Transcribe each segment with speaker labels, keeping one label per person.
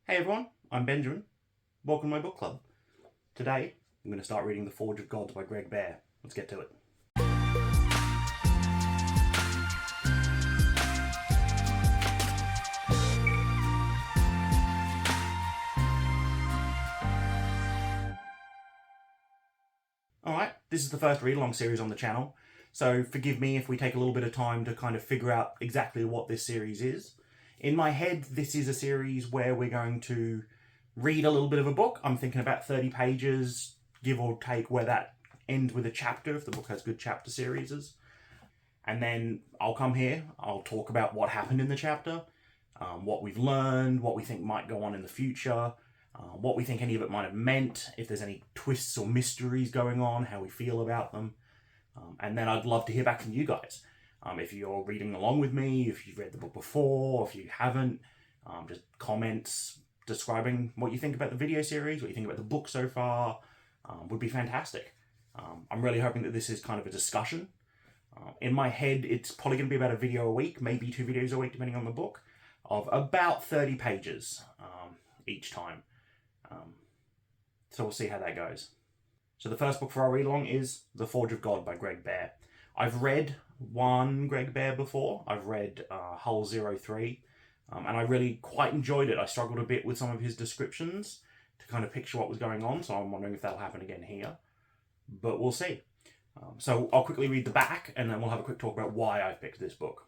Speaker 1: Hey everyone, I'm Benjamin. Welcome to my book club. Today, I'm going to start reading The Forge of Gods by Greg Bear. Let's get to it. Alright, this is the first read-along series on the channel, so forgive me if we take a little bit of time to kind of figure out exactly what this series is. In my head, this is a series where we're going to read a little bit of a book. I'm thinking about 30 pages, give or take, where that ends with a chapter, if the book has good chapter series. And then I'll come here, I'll talk about what happened in the chapter, what we've learned, what we think might go on in the future, what we think any of it might have meant, if there's any twists or mysteries going on, how we feel about them. And then I'd love to hear back from you guys. If you're reading along with me, if you've read the book before, if you haven't, just comments describing what you think about the video series, what you think about the book so far, would be fantastic. I'm really hoping that this is kind of a discussion. In my head, it's probably going to be about a video a week, maybe 2 videos a week, depending on the book, of about 30 pages each time. So we'll see how that goes. So the first book for our read-along is The Forge of God by Greg Bear. I've read one Greg Bear before. I've read Hull 03, and I really quite enjoyed it. I struggled a bit with some of his descriptions to kind of picture what was going on, so I'm wondering if that'll happen again here. But we'll see. So I'll quickly read the back, and then we'll have a quick talk about why I picked this book.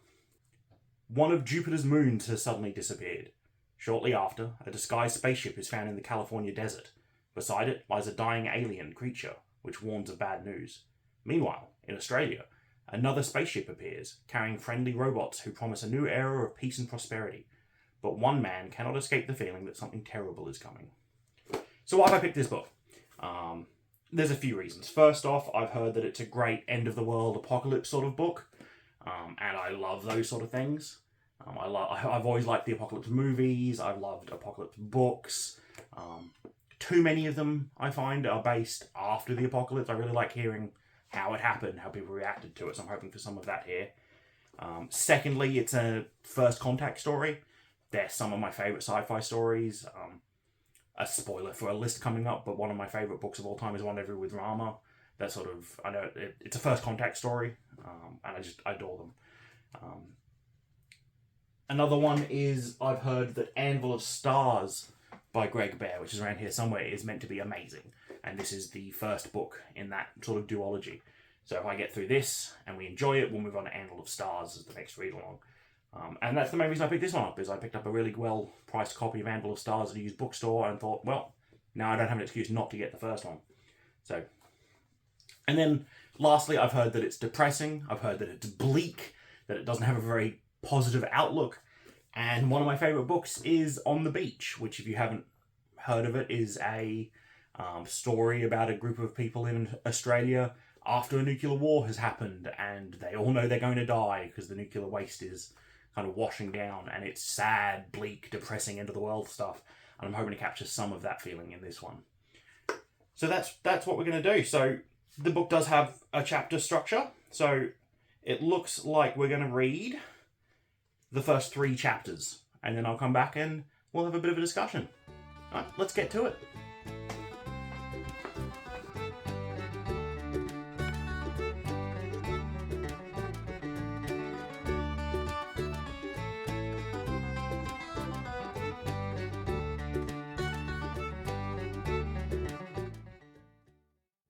Speaker 1: One of Jupiter's moons has suddenly disappeared. Shortly after, a disguised spaceship is found in the California desert. Beside it lies a dying alien creature, which warns of bad news. Meanwhile, in Australia, another spaceship appears, carrying friendly robots who promise a new era of peace and prosperity. But one man cannot escape the feeling that something terrible is coming. So why have I picked this book? There's a few reasons. First off, I've heard that it's a great end-of-the-world apocalypse sort of book, and I love those sort of things. I've always liked the apocalypse movies, I've loved apocalypse books. Too many of them, I find, are based after the apocalypse. I really like hearing how it happened, how people reacted to it, so I'm hoping for some of that here. Secondly, it's a first contact story. They're some of my favourite sci-fi stories. A spoiler for a list coming up, but one of my favourite books of all time is Rendezvous with Rama. That sort of, I know it's a first contact story, and I adore them. Another one is, I've heard that Anvil of Stars by Greg Bear, which is around here somewhere, is meant to be amazing. And this is the first book in that sort of duology. So if I get through this and we enjoy it, we'll move on to Anvil of Stars as the next read-along. And that's the main reason I picked this one up, is I picked up a really well-priced copy of Anvil of Stars at a used bookstore and thought, well, now I don't have an excuse not to get the first one. So, and then lastly, I've heard that it's depressing, I've heard that it's bleak, that it doesn't have a very positive outlook, and one of my favourite books is On the Beach, which, if you haven't heard of it, is a story about a group of people in Australia after a nuclear war has happened, and they all know they're going to die because the nuclear waste is kind of washing down, and it's sad, bleak, depressing, end of the world stuff, and I'm hoping to capture some of that feeling in this one. So that's what we're going to do. So the book does have a chapter structure, so it looks like we're going to read the first 3 chapters, and then I'll come back and we'll have a bit of a discussion. All right, let's get to it.